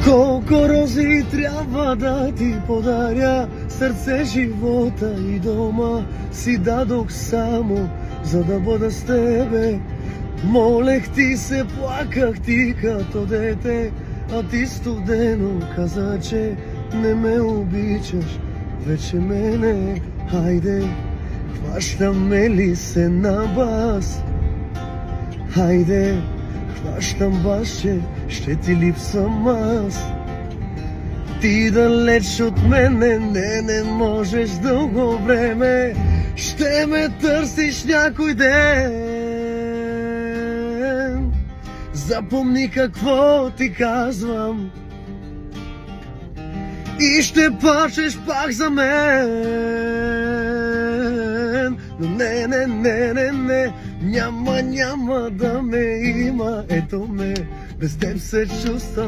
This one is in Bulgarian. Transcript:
Колко рози трябва да ти подаря, сърце, живота и дома си дадох само, за да бъда с тебе. Молех ти се, плаках ти като дете, а ти студено каза, че не ме обичаш вече мене. Хайде, хващаме ли се на бас? Хайде, хващам бас, че ще ти липсвам аз. Ти далеч от мене, не можеш дълго време, ще ме търсиш някой ден. Запомни какво ти казвам и ще плачеш пак за мен. Но не, няма да ме има. Ето ме, без теб се чувствам